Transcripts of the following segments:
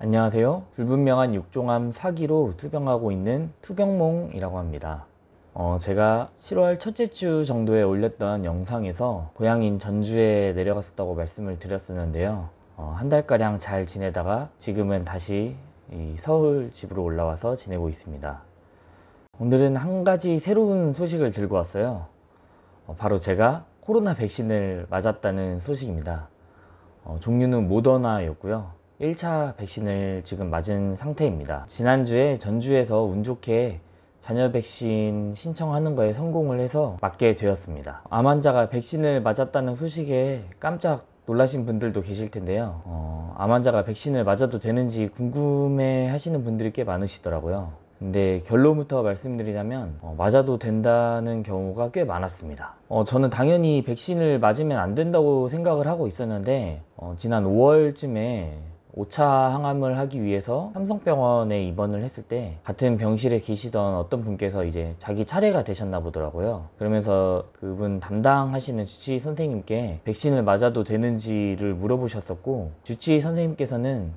안녕하세요. 불분명한 육종암 사기로 투병하고 있는 투병몽이라고 합니다. 제가 7월 첫째 주 정도에 올렸던 영상에서 고향인 전주에 내려갔었다고 말씀을 드렸었는데요. 한 달가량 잘 지내다가 지금은 다시 서울 집으로 올라와서 지내고 있습니다. 오늘은 한 가지 새로운 소식을 들고 왔어요. 바로 제가 코로나 백신을 맞았다는 소식입니다. 종류는 모더나였고요. 1차 백신을 지금 맞은 상태입니다. 지난주에 전주에서 운 좋게 자녀 백신 신청하는 거에 성공을 해서 맞게 되었습니다. 암 환자가 백신을 맞았다는 소식에 깜짝 놀라신 분들도 계실 텐데요. 암 환자가 백신을 맞아도 되는지 궁금해 하시는 분들이 꽤 많으시더라고요. 근데 결론부터 말씀드리자면 맞아도 된다는 경우가 꽤 많았습니다. 저는 당연히 백신을 맞으면 안 된다고 생각을 하고 있었는데 지난 5월쯤에 5차 항암을 하기 위해서 삼성병원에 입원을 했을 때 같은 병실에 계시던 어떤 분께서 이제 자기 차례가 되셨나 보더라고요. 그러면서 그분 담당하시는 주치의 선생님께 백신을 맞아도 되는지를 물어보셨었고, 주치의 선생님께서는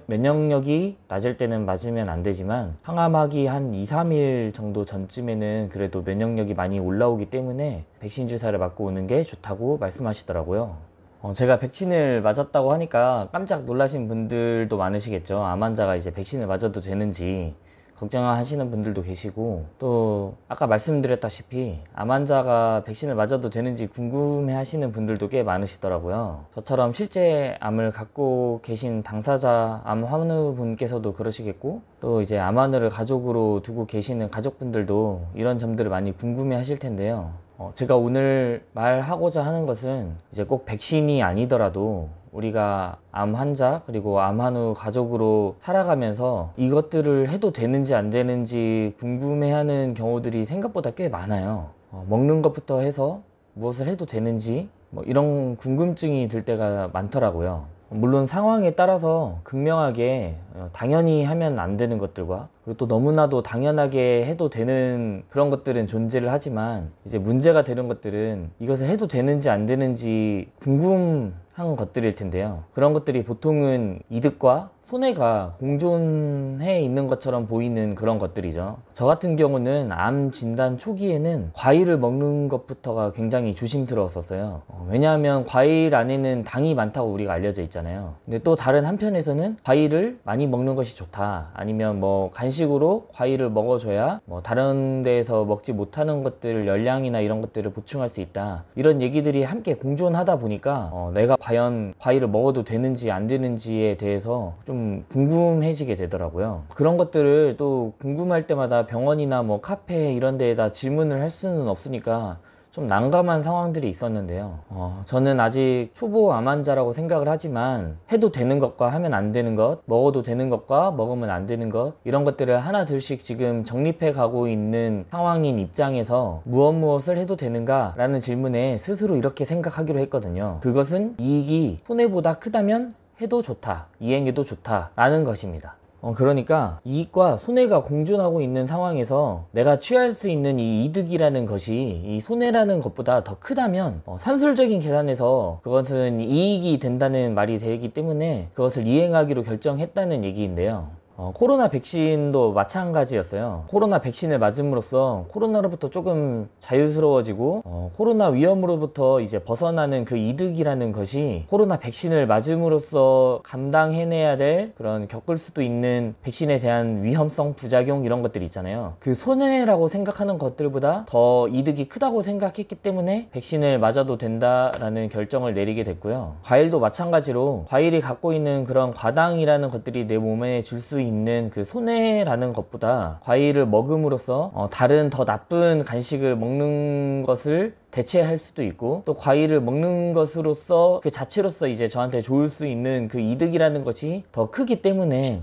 면역력이 낮을 때는 맞으면 안 되지만 항암하기 한 2, 3일 정도 전쯤에는 그래도 면역력이 많이 올라오기 때문에 백신 주사를 맞고 오는 게 좋다고 말씀하시더라고요. 제가 백신을 맞았다고 하니까 깜짝 놀라신 분들도 많으시겠죠. 암 환자가 이제 백신을 맞아도 되는지 걱정하시는 분들도 계시고, 또 아까 말씀드렸다시피 암 환자가 백신을 맞아도 되는지 궁금해 하시는 분들도 꽤 많으시더라고요. 저처럼 실제 암을 갖고 계신 당사자 암 환우분께서도 그러시겠고, 또 이제 암 환우를 가족으로 두고 계시는 가족분들도 이런 점들을 많이 궁금해 하실 텐데요. 제가 오늘 말하고자 하는 것은 이제 꼭 백신이 아니더라도 우리가 암 환자 그리고 암 환우 가족으로 살아가면서 이것들을 해도 되는지 안 되는지 궁금해하는 경우들이 생각보다 꽤 많아요. 먹는 것부터 해서 무엇을 해도 되는지 이런 궁금증이 들 때가 많더라고요. 물론 상황에 따라서 극명하게 당연히 하면 안 되는 것들과, 그리고 또 너무나도 당연하게 해도 되는 그런 것들은 존재를 하지만, 이제 문제가 되는 것들은 이것을 해도 되는지 안 되는지 궁금한 것들일 텐데요. 그런 것들이 보통은 이득과 손해가 공존해 있는 것처럼 보이는 그런 것들이죠. 저 같은 경우는 암 진단 초기에는 과일을 먹는 것부터가 굉장히 조심스러웠었어요. 왜냐하면 과일 안에는 당이 많다고 우리가 알려져 있잖아요. 근데 또 다른 한편에서는 과일을 많이 먹는 것이 좋다, 아니면 간식으로 과일을 먹어줘야 다른 데에서 먹지 못하는 것들, 열량이나 이런 것들을 보충할 수 있다, 이런 얘기들이 함께 공존하다 보니까 내가 과연 과일을 먹어도 되는지 안 되는지에 대해서 좀 궁금해지게 되더라고요. 그런 것들을 또 궁금할 때마다 병원이나 카페 이런 데에다 질문을 할 수는 없으니까 좀 난감한 상황들이 있었는데요. 저는 아직 초보 암 환자라고 생각을 하지만 해도 되는 것과 하면 안 되는 것, 먹어도 되는 것과 먹으면 안 되는 것, 이런 것들을 하나 둘씩 지금 정립해 가고 있는 상황인 입장에서 무엇을 해도 되는가 라는 질문에 스스로 이렇게 생각하기로 했거든요. 그것은 이익이 손해보다 크다면 해도 좋다, 이행해도 좋다 라는 것입니다. 그러니까 이익과 손해가 공존하고 있는 상황에서 내가 취할 수 있는 이 이득이라는 것이 이 손해라는 것보다 더 크다면 산술적인 계산에서 그것은 이익이 된다는 말이 되기 때문에 그것을 이행하기로 결정했다는 얘기인데요. 코로나 백신도 마찬가지였어요. 코로나 백신을 맞음으로써 코로나로부터 조금 자유스러워지고 코로나 위험으로부터 이제 벗어나는 그 이득이라는 것이 코로나 백신을 맞음으로써 감당해내야 될 그런 겪을 수도 있는 백신에 대한 위험성, 부작용 이런 것들이 있잖아요. 그 손해라고 생각하는 것들보다 더 이득이 크다고 생각했기 때문에 백신을 맞아도 된다라는 결정을 내리게 됐고요. 과일도 마찬가지로 과일이 갖고 있는 그런 과당이라는 것들이 내 몸에 줄 수 있는 그 손해라는 것보다 과일을 먹음으로써 다른 더 나쁜 간식을 먹는 것을 대체할 수도 있고, 또 과일을 먹는 것으로서 그 자체로서 이제 저한테 좋을 수 있는 그 이득이라는 것이 더 크기 때문에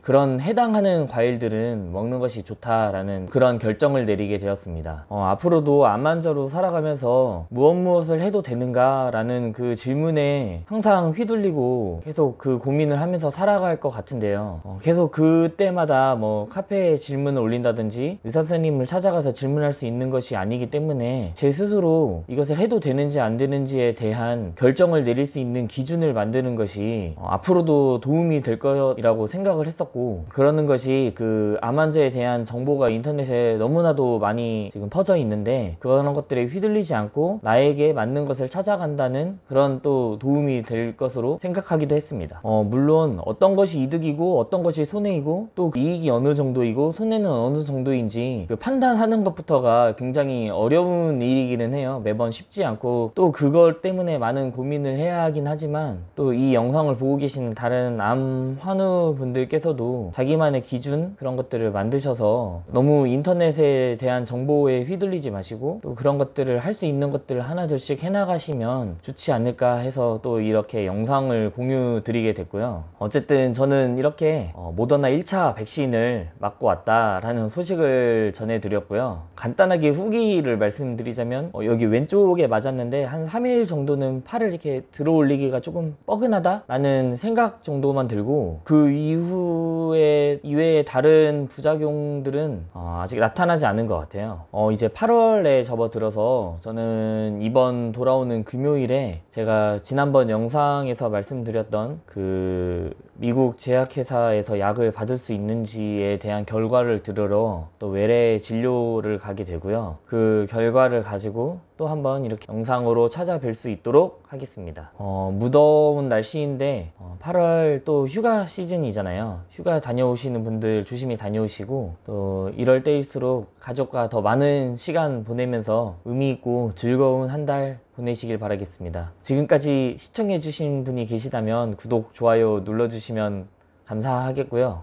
그런 해당하는 과일들은 먹는 것이 좋다라는 그런 결정을 내리게 되었습니다. 앞으로도 암 환자로 살아가면서 무엇을 해도 되는가 라는 그 질문에 항상 휘둘리고 계속 그 고민을 하면서 살아갈 것 같은데요. 계속 그때마다 카페에 질문을 올린다든지 의사 선생님을 찾아가서 질문할 수 있는 것이 아니기 때문에 제 스스로 스스로 이것을 해도 되는지 안 되는지에 대한 결정을 내릴 수 있는 기준을 만드는 것이 앞으로도 도움이 될 거라고 생각을 했었고, 그러는 것이 그 암 환자에 대한 정보가 인터넷에 너무나도 많이 지금 퍼져 있는데 그런 것들에 휘둘리지 않고 나에게 맞는 것을 찾아간다는 그런 또 도움이 될 것으로 생각하기도 했습니다. 물론 어떤 것이 이득이고 어떤 것이 손해이고 또 이익이 어느 정도이고 손해는 어느 정도인지 그 판단하는 것부터가 굉장히 어려운 일이기는 해요. 매번 쉽지 않고 또 그걸 때문에 많은 고민을 해야 하긴 하지만, 또 이 영상을 보고 계시는 다른 암 환우 분들께서도 자기만의 기준 그런 것들을 만드셔서 너무 인터넷에 대한 정보에 휘둘리지 마시고 또 그런 것들을 할 수 있는 것들을 하나둘씩 해나가시면 좋지 않을까 해서 또 이렇게 영상을 공유 드리게 됐고요. 어쨌든 저는 이렇게 모더나 1차 백신을 맞고 왔다라는 소식을 전해드렸고요. 간단하게 후기를 말씀드리자면 여기 왼쪽에 맞았는데 한 3일 정도는 팔을 이렇게 들어 올리기가 조금 뻐근하다 라는 생각 정도만 들고, 그 이후에 이외에 다른 부작용들은 아직 나타나지 않은 것 같아요. 이제 8월에 접어들어서 저는 이번 돌아오는 금요일에 제가 지난번 영상에서 말씀드렸던 그 미국 제약회사에서 약을 받을 수 있는지에 대한 결과를 들으러 또 외래 진료를 가게 되고요. 그 결과를 가지고 또 한번 이렇게 영상으로 찾아뵐 수 있도록 하겠습니다. 무더운 날씨인데 8월 또 휴가 시즌이잖아요. 휴가 다녀오시는 분들 조심히 다녀오시고, 또 이럴 때일수록 가족과 더 많은 시간 보내면서 의미있고 즐거운 한 달 보내시길 바라겠습니다. 지금까지 시청해주신 분이 계시다면 구독, 좋아요 눌러주시면 감사하겠고요.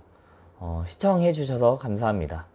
시청해주셔서 감사합니다.